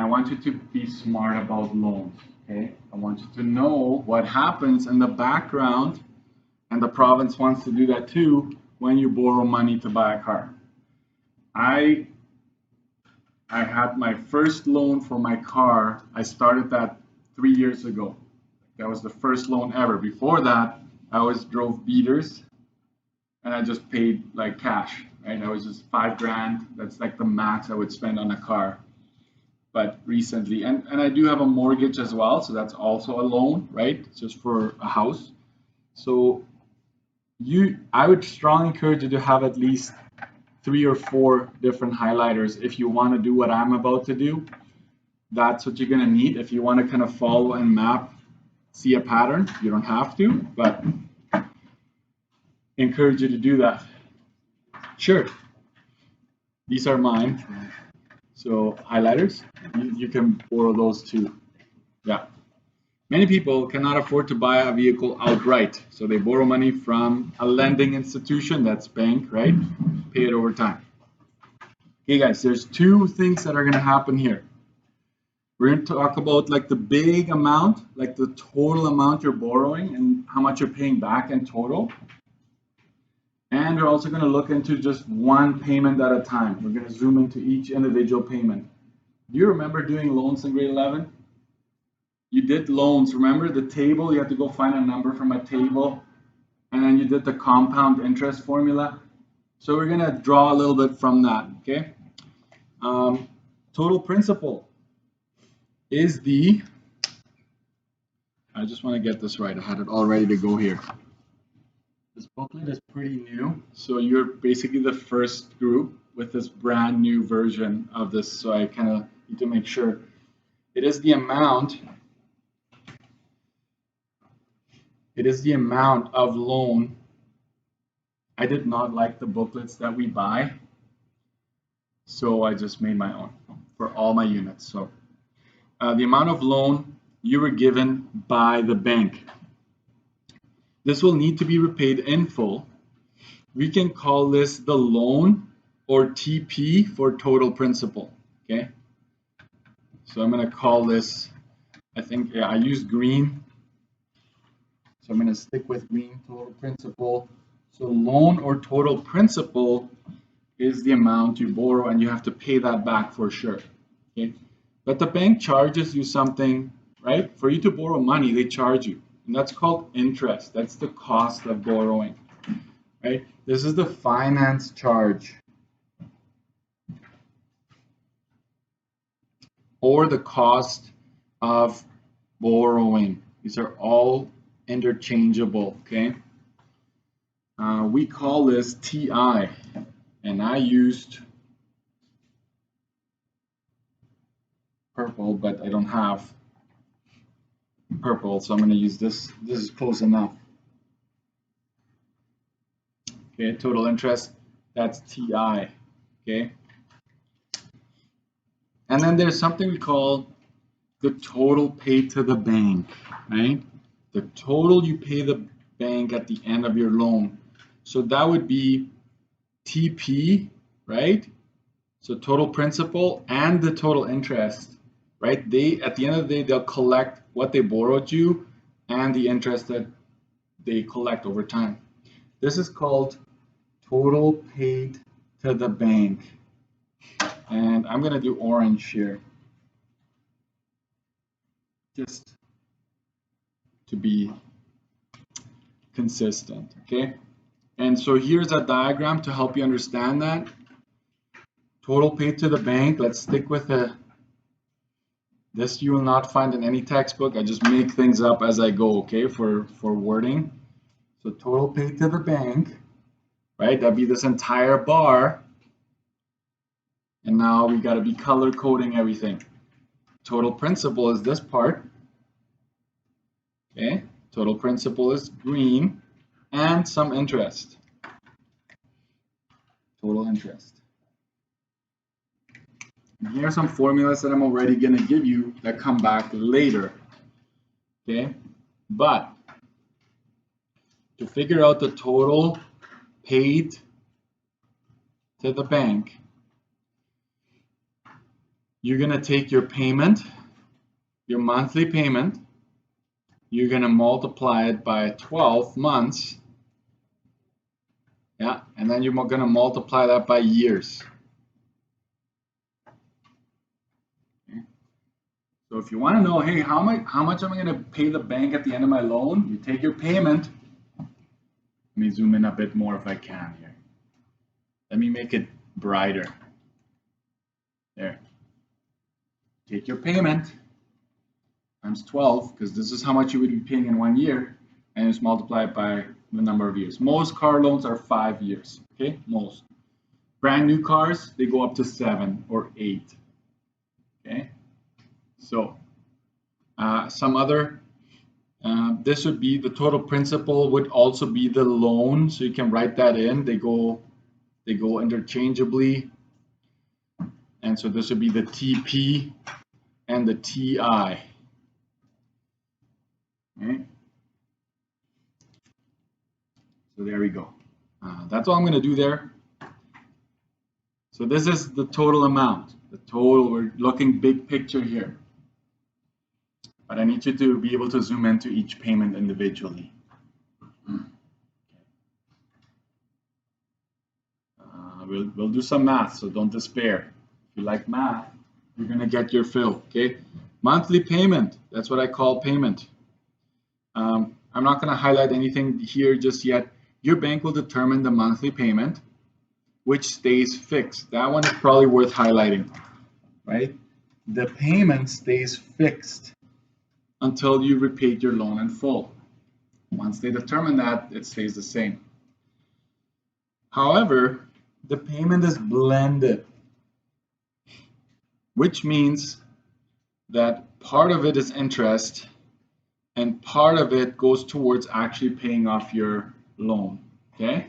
I want you to be smart about loans, okay? I want you to know what happens in the background, and the province wants to do that too when you borrow money to buy a car. I had my first loan for my car. I started that 3 years ago. That was the first loan ever. Before that, I always drove beaters and I just paid like cash, right? I was just $5,000. That's like the max I would spend on a car. But recently, and I do have a mortgage as well, so that's also a loan, right? Just for a house. So I would strongly encourage you to have at least 3 or 4 different highlighters if you want to do what I'm about to do. That's what you're going to need if you want to kind of follow and map, see a pattern. You don't have to, but encourage you to do that. Sure. These are mine. So highlighters, you can borrow those too. Yeah. Many people cannot afford to buy a vehicle outright, so they borrow money from a lending institution, that's bank, right? Pay it over time. Okay, guys, there's 2 things that are going to happen here. We're going to talk about like the big amount, like the total amount you're borrowing and how much you're paying back in total. And we're also going to look into just one payment at a time. We're going to zoom into each individual payment. Do you remember doing loans in grade 11? You did loans, remember the table? You had to go find a number from a table, and then you did the compound interest formula. So we're going to draw a little bit from that, okay? Total principal is I just want to get this right. I had it all ready to go here. This booklet is pretty new, so you're basically the first group with this brand new version of this, so I kind of need to make sure. It is the amount of loan. I did not like the booklets that we buy, so I just made my own for all my units. So the amount of loan you were given by the bank. This will need to be repaid in full. We can call this the loan or TP for total principal, okay? So I'm going to call this, I think, I used green. So I'm going to stick with green, total principal. So loan or total principal is the amount you borrow, and you have to pay that back for sure, okay? But the bank charges you something, right? For you to borrow money, they charge you. And that's called interest. That's the cost of borrowing, right? This is the finance charge, or the cost of borrowing. These are all interchangeable, okay? We call this TI, and I used purple, but I don't have purple, so I'm going to use this. This is close enough. Okay, total interest, that's TI, okay? And then there's something we call the total paid to the bank, right? The total you pay the bank at the end of your loan. So that would be TP, right? So total principal and the total interest, right? At the end of the day, they'll collect what they borrowed you and the interest that they collect over time. This is called total paid to the bank. And I'm going to do orange here, just to be consistent, okay? And so here's a diagram to help you understand that. Total paid to the bank, let's stick with this you will not find in any textbook. I just make things up as I go, okay, for wording. So total paid to the bank, right? That'd be this entire bar. And now we got to be color coding everything. Total principal is this part. Okay, total principal is green, and some interest. Total interest. And here are some formulas that I'm already going to give you that come back later. Okay, but to figure out the total paid to the bank, you're going to take your payment, your monthly payment, you're going to multiply it by 12 months. Yeah, and then you're going to multiply that by years. Okay. So if you want to know, hey, how much am I going to pay the bank at the end of my loan? You take your payment. Let me zoom in a bit more if I can here. Let me make it brighter. There. Take your payment times 12, because this is how much you would be paying in 1 year, and just multiply it by the number of years. Most car loans are 5 years, okay? Most. Brand new cars, they go up to 7 or 8, okay? So, some other, this would be the total principal would also be the loan, so you can write that in. They go interchangeably, and so this would be the TP and the TI. Okay. So there we go. That's all I'm going to do there. So this is the total amount. The total, we're looking big picture here. But I need you to be able to zoom into each payment individually. We'll do some math, so don't despair. If you like math, you're going to get your fill, okay? Monthly payment, that's what I call payment. I'm not going to highlight anything here just yet. Your bank will determine the monthly payment, which stays fixed. That one is probably worth highlighting, right? The payment stays fixed until you repaid your loan in full. Once they determine that, it stays the same. However, the payment is blended, which means that part of it is interest and part of it goes towards actually paying off your loan, okay?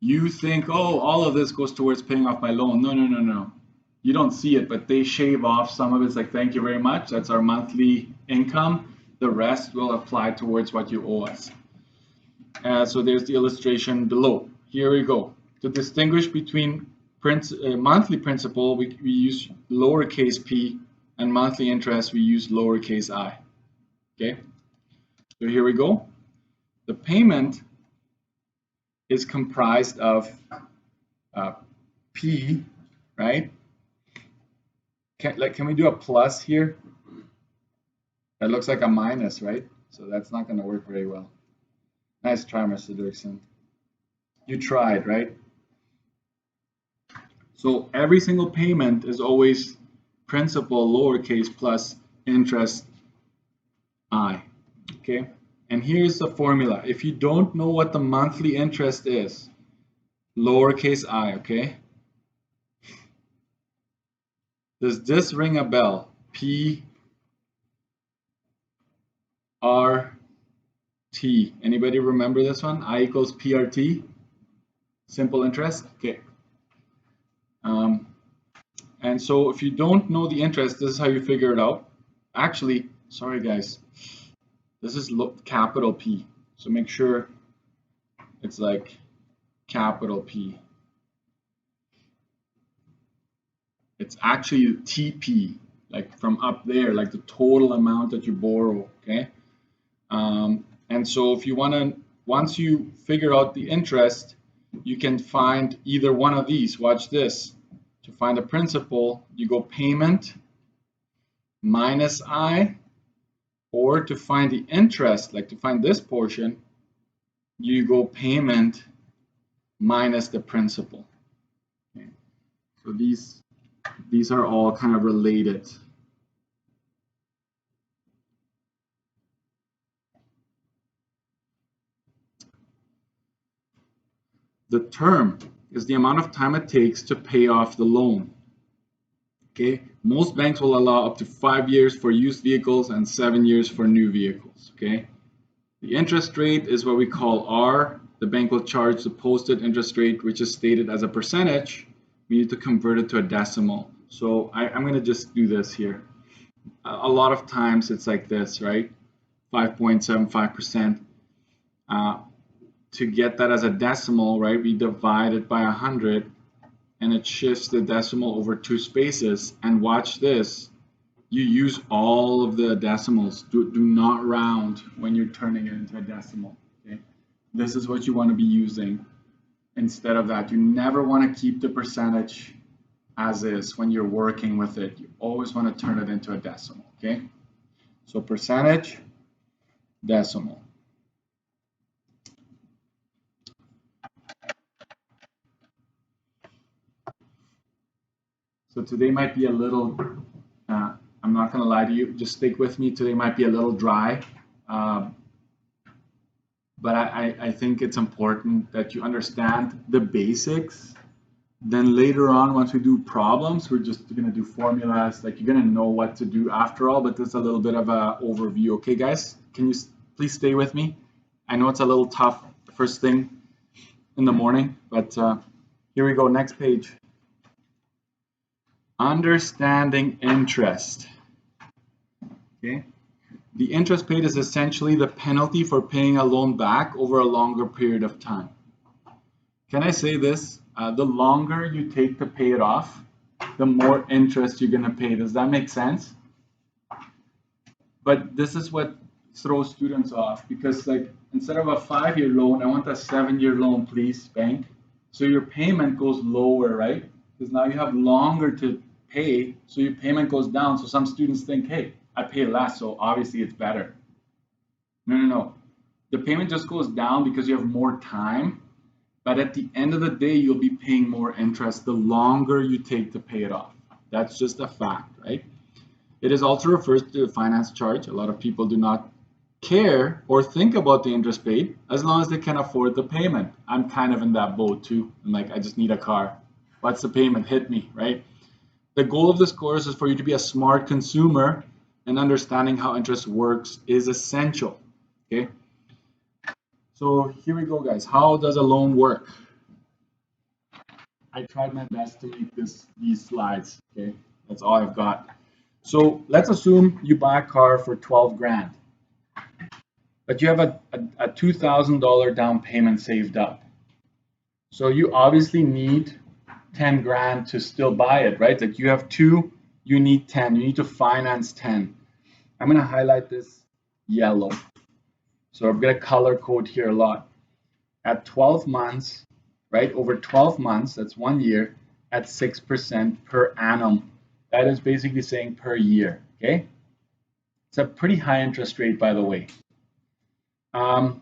You think, oh, all of this goes towards paying off my loan. No, no, no, no. You don't see it, but they shave off some of it. It's like, thank you very much. That's our monthly income. The rest will apply towards what you owe us. So there's the illustration below. Here we go. To distinguish between monthly principal, we use lowercase p, and monthly interest, we use lowercase I. Okay? So here we go. The payment is comprised of P, right? Can we do a plus here? That looks like a minus, right? So that's not going to work very well. Nice try, Mr. Dirksen. You tried, right? So every single payment is always principal lowercase plus interest I. Okay? And here's the formula. If you don't know what the monthly interest is, lowercase I, okay? Does this ring a bell? P R T. Anybody remember this one? I equals PRT. Simple interest. Okay. And so if you don't know the interest, this is how you figure it out. Actually, sorry guys, this is capital P. So make sure it's like capital P. It's actually TP, like from up there, like the total amount that you borrow, okay? And so if you want to, once you figure out the interest, you can find either one of these. Watch this. To find the principal, you go payment minus I, or to find the interest, like to find this portion, you go payment minus the principal. Okay. So these are all kind of related. The term is the amount of time it takes to pay off the loan. Okay, most banks will allow up to 5 years for used vehicles and 7 years for new vehicles. Okay, the interest rate is what we call R. The bank will charge the posted interest rate, which is stated as a percentage. We need to convert it to a decimal. So I'm going to just do this here. A lot of times it's like this, right? 5.75%. To get that as a decimal, right, we divide it by 100, and it shifts the decimal over 2 spaces, and watch this, you use all of the decimals. Do not round when you're turning it into a decimal. Okay? This is what you want to be using instead of that. You never want to keep the percentage as is when you're working with it. You always want to turn it into a decimal. Okay? So percentage, decimal. So today might be a little, I'm not going to lie to you, just stick with me. Today might be a little dry. But I think it's important that you understand the basics. Then later on, once we do problems, we're just going to do formulas. Like, you're going to know what to do after all, but this is a little bit of an overview. Okay, guys? Can you please stay with me? I know it's a little tough first thing in the morning, but here we go. Next page. Understanding interest. Okay? The interest paid is essentially the penalty for paying a loan back over a longer period of time. Can I say this? The longer you take to pay it off, the more interest you're going to pay. Does that make sense? But this is what throws students off, because like instead of a 5-year loan, I want a 7-year loan, please, bank. So your payment goes lower, right? Because now you have longer to pay, so your payment goes down. So some students think, hey, I pay less, so obviously it's better. No. The payment just goes down because you have more time, but at the end of the day, you'll be paying more interest the longer you take to pay it off. That's just a fact, right? It is also referred to a finance charge. A lot of people do not care or think about the interest paid as long as they can afford the payment. I'm kind of in that boat too. I'm like, I just need a car. What's the payment? Hit me, right? The goal of this course is for you to be a smart consumer, and understanding how interest works is essential. Okay. So here we go, guys. How does a loan work? I tried my best to make these slides. Okay, that's all I've got. So let's assume you buy a car for 12 grand, but you have a $2,000 down payment saved up. So you obviously need 10 grand to still buy it, right? Like you have 2, you need 10. You need to finance 10. I'm going to highlight this yellow. So I'm going to color code here a lot. At 12 months, right, over 12 months, that's 1 year, at 6% per annum. That is basically saying per year, okay? It's a pretty high interest rate, by the way. Our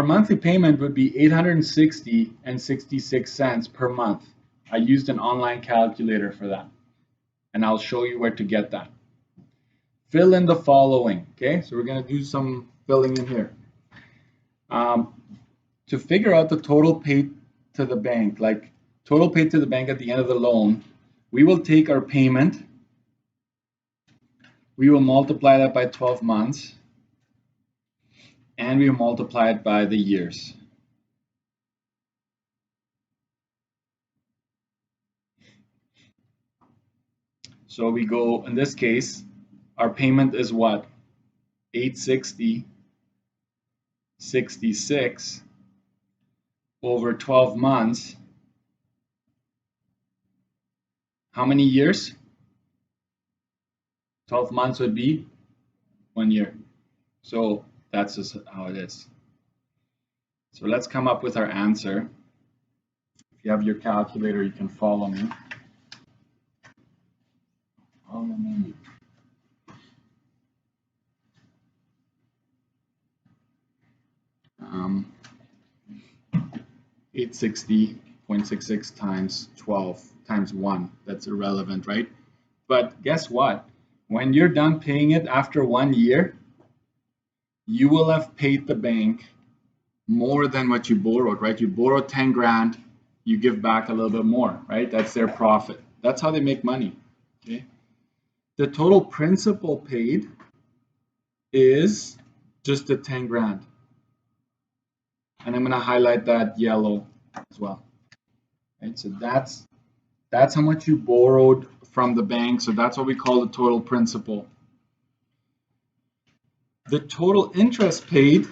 monthly payment would be $860.66 per month. I used an online calculator for that, and I'll show you where to get that. Fill in the following, okay? So we're going to do some filling in here. To figure out the total paid to the bank, like total paid to the bank at the end of the loan, we will take our payment, we will multiply that by 12 months, and we will multiply it by the years. So we go, in this case, our payment is what? $860.66 over 12 months. How many years? 12 months would be 1 year. So that's just how it is. So let's come up with our answer. If you have your calculator, you can follow me. Um, 860.66 times 12 times 1. That's irrelevant, right? But guess what? When you're done paying it after 1 year, you will have paid the bank more than what you borrowed, right? You borrowed 10 grand, you give back a little bit more, right? That's their profit. That's how they make money, okay? The total principal paid is just the 10 grand. And I'm going to highlight that yellow as well. Right? So that's how much you borrowed from the bank. So that's what we call the total principal. The total interest paid,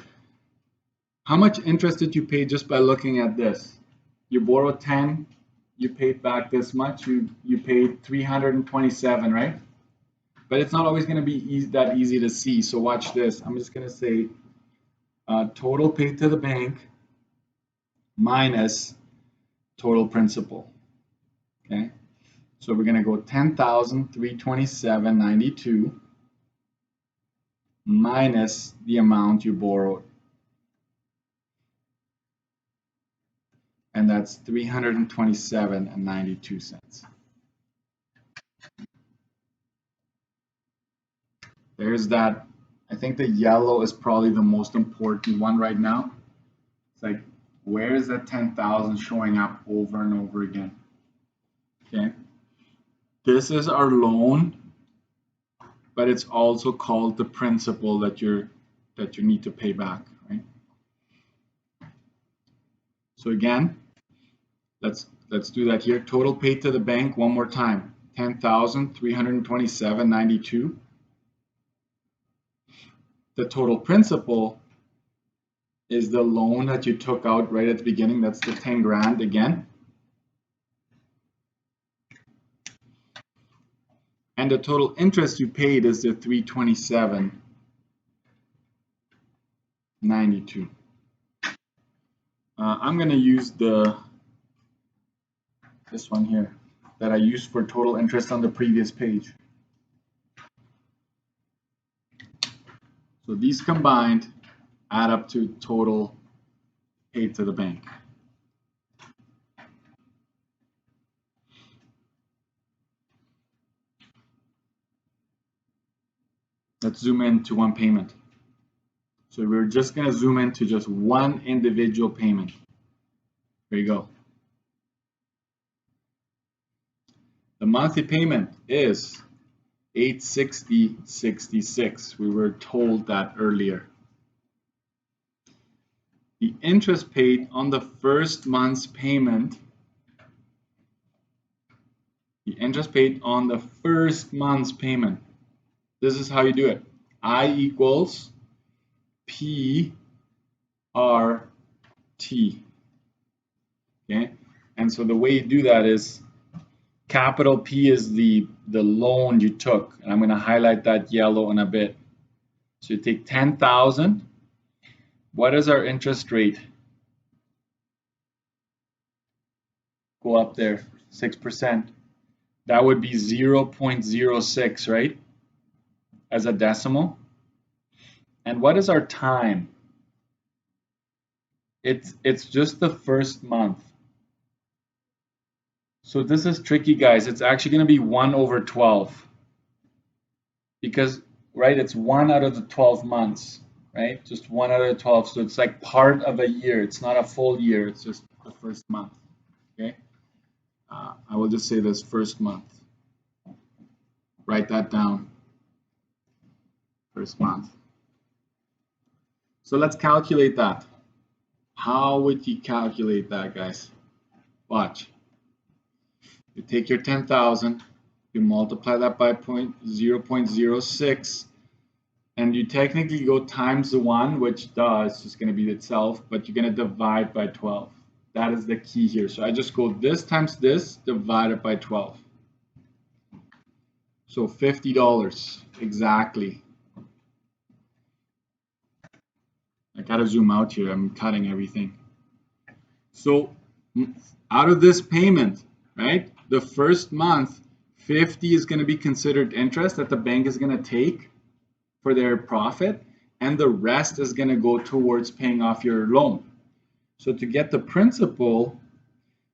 how much interest did you pay just by looking at this? You borrowed 10, you paid back this much, you paid 327, right? But it's not always going to be that easy to see. So watch this. I'm just going to say total paid to the bank minus total principal. Okay, so we're going to go 10,327.92 minus the amount you borrowed, and that's 327.92. There's that. I think the yellow is probably the most important one right now. It's like, where is that 10,000 showing up over and over again? Okay, this is our loan, but it's also called the principal that you need to pay back, right? So again, let's do that here. Total paid to the bank one more time. 10,327.92. The total principal is the loan that you took out right at the beginning. That's the 10 grand again. And the total interest you paid is the 327.92. I'm going to use this one here that I used for total interest on the previous page. So these combined add up to total paid to the bank. Let's zoom in to one payment. So we're just going to zoom into just one individual payment. There you go. The monthly payment is $860.66. We were told that earlier. The interest paid on the first month's payment, this is how you do it. I equals P R T. Okay, and so the way you do that is capital P is the loan you took, and I'm going to highlight that yellow in a bit. So you take 10,000. What is our interest rate? Go up there, 6%. That would be 0.06, right? As a decimal. And what is our time? It's just the first month. So this is tricky, guys. It's actually going to be 1/12. Because, right, it's 1 out of the 12 months, right? Just 1 out of the 12. So it's like part of a year. It's not a full year. It's just the first month, okay? I will just say this first month. Write that down. First month. So let's calculate that. How would you calculate that, guys? Watch. You take your 10,000, you multiply that by 0.06, and you technically go times the 1, which it's just going to be itself, but you're going to divide by 12. That is the key here. So I just go this times this, divided by 12. So $50 exactly. I gotta zoom out here. I'm cutting everything. So out of this payment, right, the first month, 50 is going to be considered interest that the bank is going to take for their profit, and the rest is going to go towards paying off your loan. So to get the principal,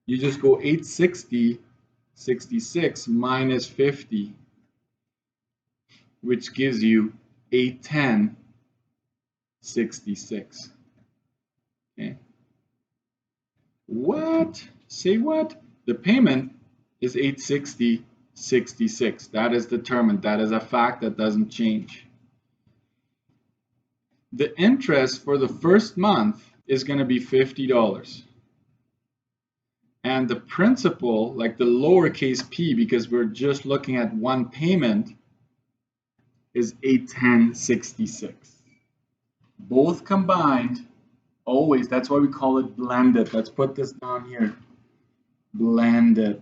you just go 860.66 minus 50, which gives you 810.66. Okay. What? Say what? The payment is 860.66. That is determined. That is a fact that doesn't change. The interest for the first month is going to be $50. And the principal, like the lowercase p, because we're just looking at one payment, is 810.66. Both combined, always, that's why we call it blended. Let's put this down here. blended.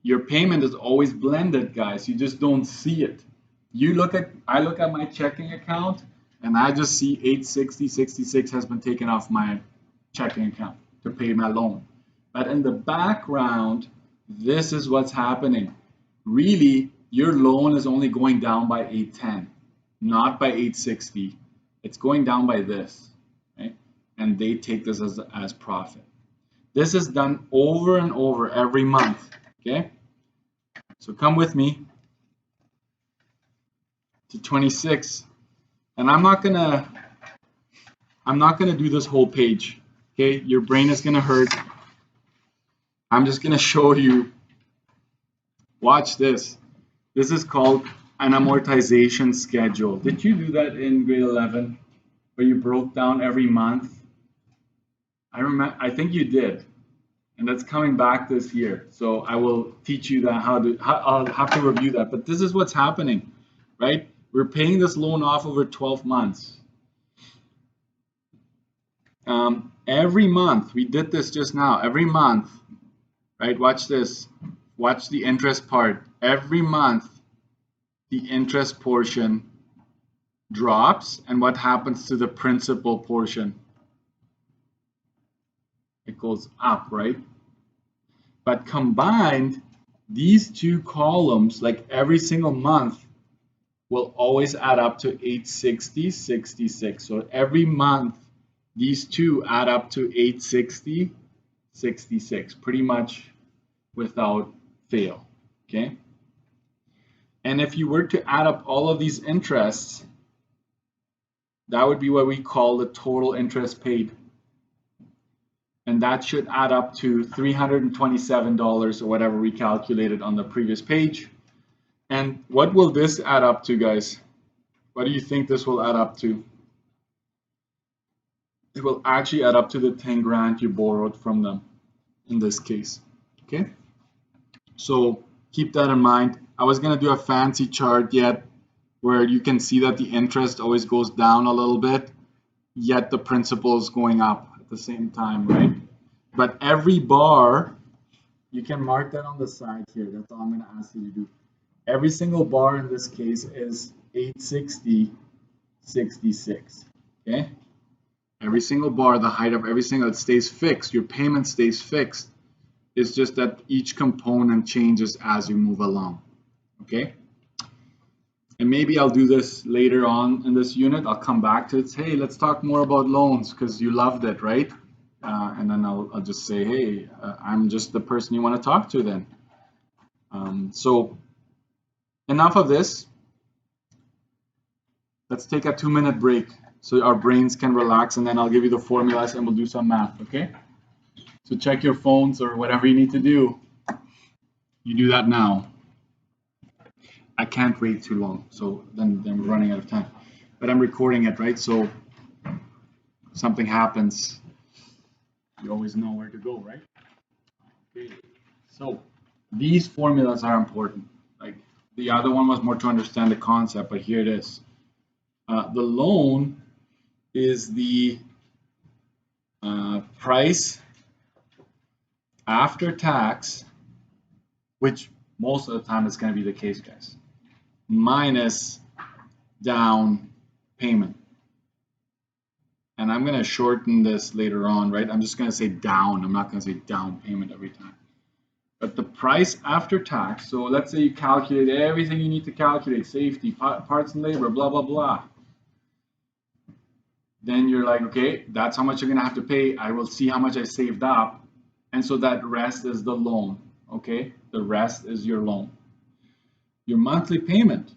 Your payment is always blended, guys. You just don't see it. I look at my checking account and I just see 860.66 has been taken off my checking account to pay my loan. But in the background, this is what's happening. Really, your loan is only going down by 810, not by 860. It's going down by this, right? And they take this as profit. This is done over and over every month. Okay, so come with me to 26, and I'm not gonna do this whole page. Okay, your brain is gonna hurt. I'm just gonna show you. Watch this. This is called an amortization schedule. Did you do that in grade 11, where you broke down every month? I think you did. And that's coming back this year. So I will teach you that I'll have to review that. But this is what's happening, right? We're paying this loan off over 12 months. Every month, we did this just now, every month, right? Watch this. Watch the interest part. Every month, the interest portion drops. And what happens to the principal portion? It goes up, right? But combined, these two columns, like every single month, will always add up to 860.66. So every month, these two add up to 860.66, pretty much without fail, okay? And if you were to add up all of these interests, that would be what we call the total interest paid. And that should add up to $327 or whatever we calculated on the previous page. And what will this add up to, guys? What do you think this will add up to? It will actually add up to the 10 grand you borrowed from them in this case, okay? So keep that in mind. I was gonna do a fancy chart yet where you can see that the interest always goes down a little bit, yet the principal is going up at the same time, right? But every bar, you can mark that on the side here. That's all I'm gonna ask you to do. Every single bar in this case is 860.66, okay? Every single bar, the height of every single, it stays fixed. Your payment stays fixed. It's just that each component changes as you move along, okay? And maybe I'll do this later on in this unit. I'll come back to it. Hey, let's talk more about loans because you loved it, right? And then I'll just say, hey, I'm just the person you want to talk to then. So enough of this. Let's take a 2-minute break so our brains can relax, and then I'll give you the formulas and we'll do some math, okay? So check your phones or whatever you need to do. You do that now. I can't wait too long, so then we're running out of time. But I'm recording it, right? So if something happens, you always know where to go, right? Okay. So these formulas are important. Like the other one was more to understand the concept, but here it is. The loan is the price after tax, which most of the time is going to be the case, guys, minus down payment. And I'm going to shorten this later on, right? I'm just going to say down. I'm not going to say down payment every time. But the price after tax, so let's say you calculate everything you need to calculate, safety, parts and labor, blah, blah, blah. Then you're like, okay, that's how much you're going to have to pay. I will see how much I saved up. And so that rest is the loan, okay? The rest is your loan. Your monthly payment,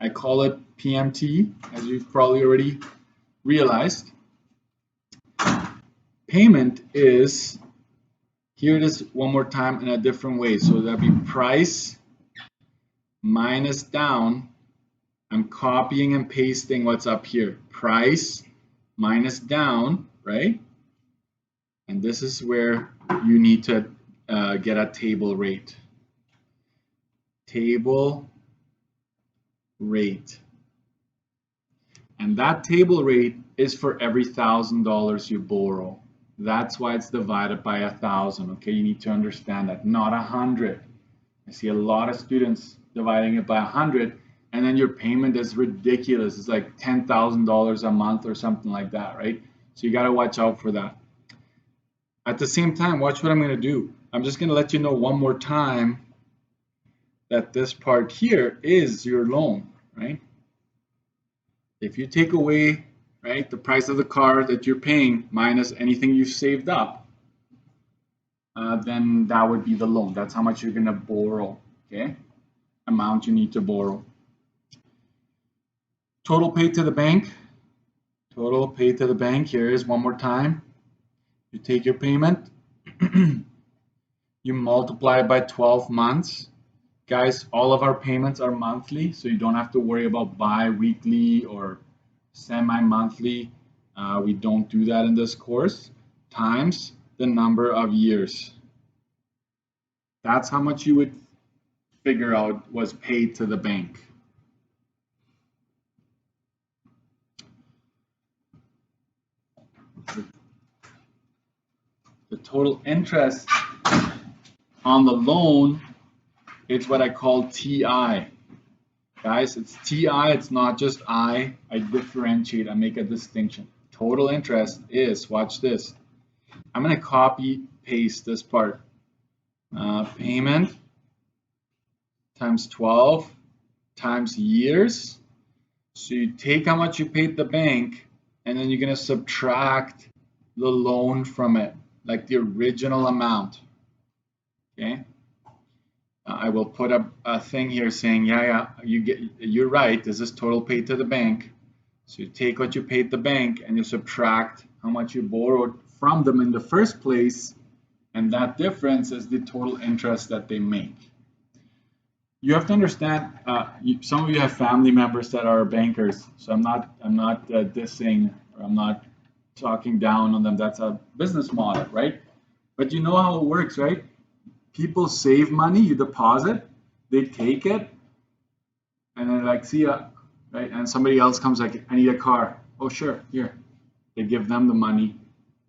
I call it PMT, as you've probably already realized. Payment is, here it is one more time in a different way. So that'd be price minus down. I'm copying and pasting what's up here. Price minus down, right? And this is where you need to get a table rate. Table rate. And that table rate is for every $1,000 you borrow. That's why it's divided by 1,000. Okay, you need to understand that, not 100. I see a lot of students dividing it by 100, and then your payment is ridiculous. It's like $10,000 a month or something like that, right? So you got to watch out for that. At the same time, watch what I'm going to do. I'm just going to let you know one more time that this part here is your loan, right? If you take away, right, the price of the car that you're paying minus anything you've saved up, then that would be the loan. That's how much you're going to borrow, okay? Amount you need to borrow. Total paid to the bank. Total paid to the bank. Here is one more time. You take your payment. You multiply it by 12 months. Guys, all of our payments are monthly, so you don't have to worry about bi-weekly or semi-monthly. We don't do that in this course. Times the number of years. That's how much you would figure out was paid to the bank. The total interest on the loan, it's what I call TI. Guys, it's TI, it's not just I differentiate, I make a distinction. Total interest is, watch this. I'm going to copy paste this part. Payment times 12 times years. So you take how much you paid the bank, and then you're going to subtract the loan from it, like the original amount. Okay. I will put a thing here saying, yeah, you're right. This is total paid to the bank. So you take what you paid the bank and you subtract how much you borrowed from them in the first place, and that difference is the total interest that they make. You have to understand. Some of you have family members that are bankers, so I'm not dissing, or I'm not talking down on them. That's a business model, right? But you know how it works, right? People save money, you deposit, they take it, and then like, see ya, right? And somebody else comes like, I need a car. Oh, sure, here. They give them the money.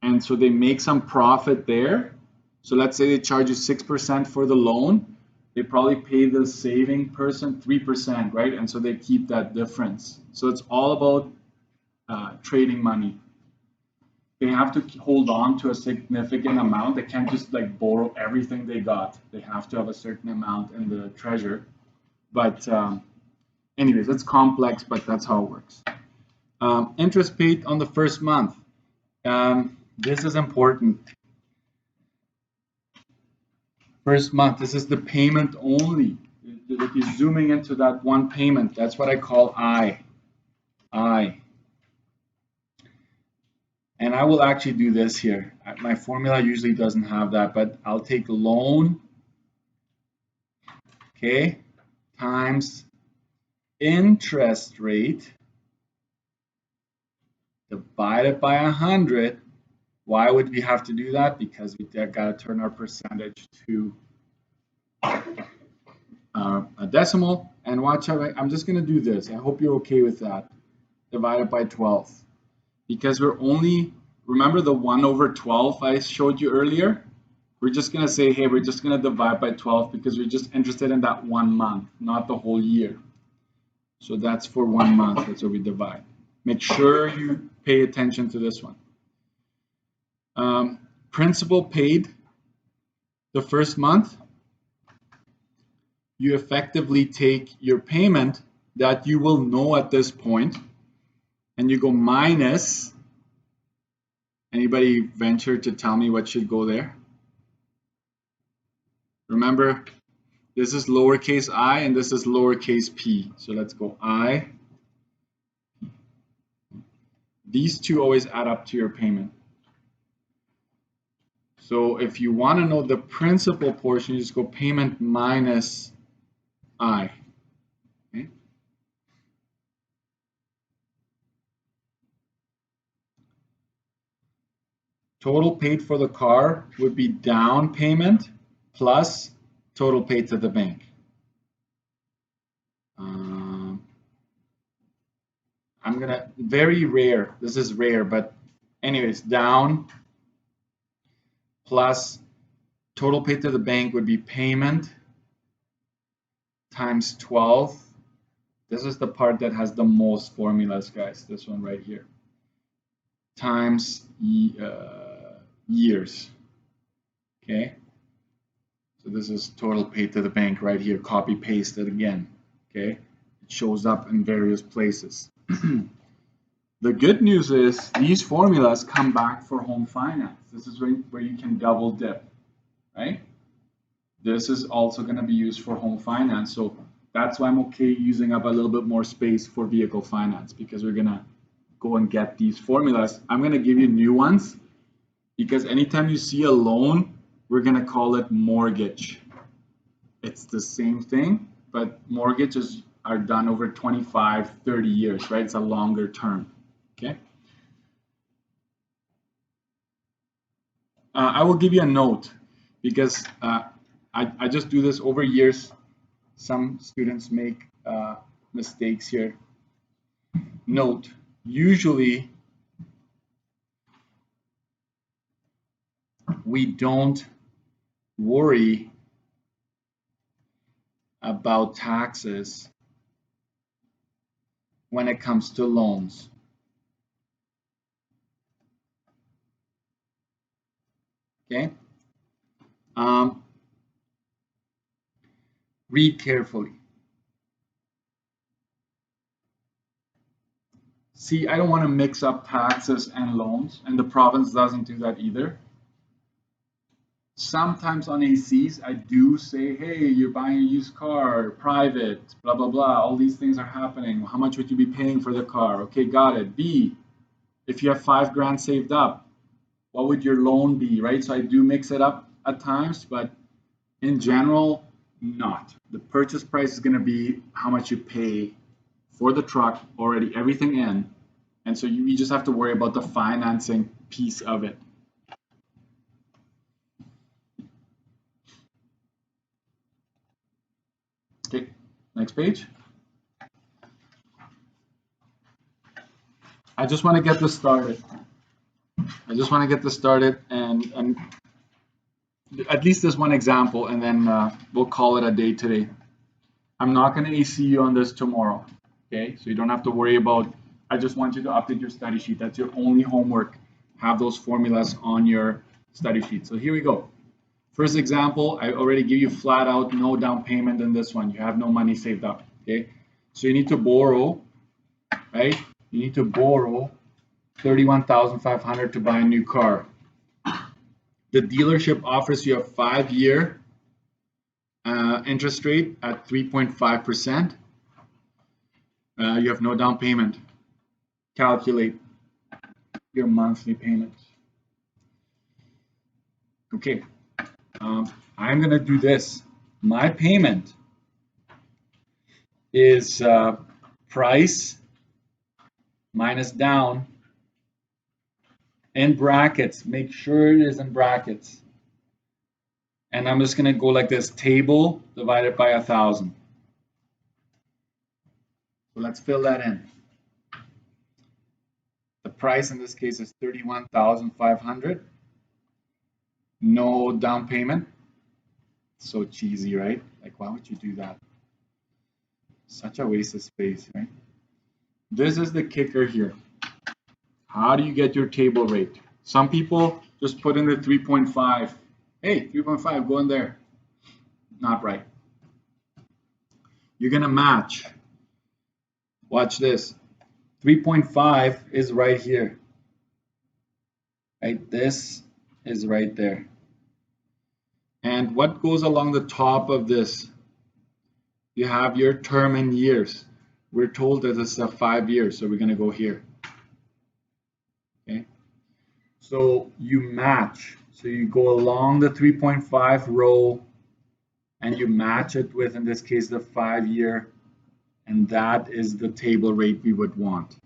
And so they make some profit there. So let's say they charge you 6% for the loan. They probably pay the saving person 3%, right? And so they keep that difference. So it's all about trading money. They have to hold on to a significant amount. They can't just like borrow everything they got. They have to have a certain amount in the treasure. But anyways, it's complex, but that's how it works. Interest paid on the first month. This is important. First month, this is the payment only. If you're zooming into that one payment, that's what I call I. And I will actually do this here. My formula usually doesn't have that, but I'll take loan, okay, times interest rate divided by 100. Why would we have to do that? Because we got to turn our percentage to a decimal. And watch how I'm just going to do this. I hope you're okay with that. Divided by 12. Because we're only, remember the 1 over 12 I showed you earlier? We're just going to say, hey, we're just going to divide by 12 because we're just interested in that 1 month, not the whole year. So that's for 1 month. That's what we divide. Make sure you pay attention to this one. Principal paid the first month. You effectively take your payment that you will know at this point, and you go minus. Anybody venture to tell me what should go there? Remember, this is lowercase I and this is lowercase p. So let's go I. These two always add up to your payment. So if you want to know the principal portion, you just go payment minus I. Okay? Total paid for the car would be down payment plus total paid to the bank. I'm gonna, very rare, this is rare, but anyways, down plus total paid to the bank would be payment times 12. This is the part that has the most formulas, guys. This one right here. Times years. Okay. So this is total paid to the bank right here. Copy paste it again. Okay. It shows up in various places. The good news is these formulas come back for home finance. This is where you can double dip, right? This is also going to be used for home finance. So that's why I'm okay using up a little bit more space for vehicle finance, because we're going to go and get these formulas. I'm going to give you new ones because anytime you see a loan, we're going to call it mortgage. It's the same thing, but mortgages are done over 25, 30 years, right? It's a longer term. Okay. I will give you a note because I just do this over years. Some students make mistakes here. Note, usually we don't worry about taxes when it comes to loans. Okay. Read carefully. See, I don't want to mix up taxes and loans, and the province doesn't do that either. Sometimes on ACs, I do say, hey, you're buying a used car, private, blah, blah, blah. All these things are happening. How much would you be paying for the car? Okay, got it. B, if you have $5,000 saved up, what would your loan be, right? So I do mix it up at times, but in general, not. The purchase price is going to be how much you pay for the truck already, everything in. And so you just have to worry about the financing piece of it. Okay, next page. I just want to get this started. And at least there's one example, and then we'll call it a day today. I'm not going to AC you on this tomorrow, okay? So you don't have to worry about, I just want you to update your study sheet. That's your only homework. Have those formulas on your study sheet. So here we go. First example, I already give you flat out no down payment in this one. You have no money saved up, okay? So you need to borrow, right? You need to borrow $31,500 to buy a new car. The dealership offers you a 5-year interest rate at 3.5%. You have no down payment. Calculate your monthly payments. Okay, I'm going to do this. My payment is price minus down in brackets. Make sure it is in brackets. And I'm just going to go like this, table divided by 1,000. So let's fill that in. The price in this case is $31,500. No down payment. So cheesy, right? Like, why would you do that? Such a waste of space, right? This is the kicker here. How do you get your table rate? Some people just put in the 3.5. Hey, 3.5, go in there. Not right. You're going to match. Watch this. 3.5 is right here. Right? This is right there. And what goes along the top of this? You have your term in years. We're told that it's a 5 years, so we're going to go here. Okay. So you match. So you go along the 3.5 row and you match it with, in this case, the 5-year. And that is the table rate we would want.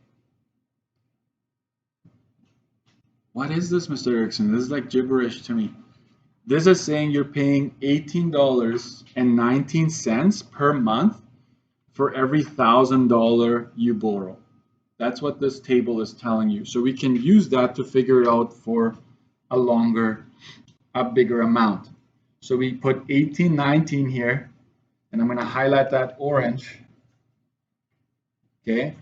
What is this, Mr. Erickson? This is like gibberish to me. This is saying you're paying $18.19 per month for every $1,000 you borrow. That's what this table is telling you. So we can use that to figure it out for a longer a bigger amount. So we put 1819 here, and I'm going to highlight that orange. Okay.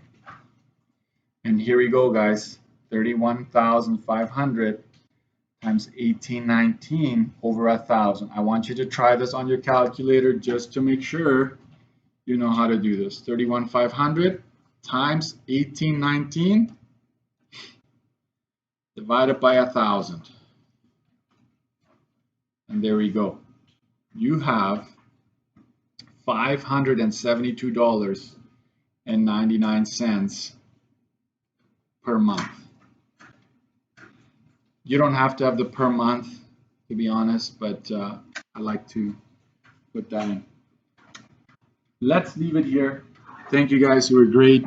And here we go, guys. 31,500 times 1819 over 1,000. I want you to try this on your calculator just to make sure you know how to do this. 31,500 times 1819 divided by 1,000. And there we go. You have $572.99 per month. You don't have to have the per month, to be honest, but I like to put that in. Let's leave it here. Thank you guys, you were great.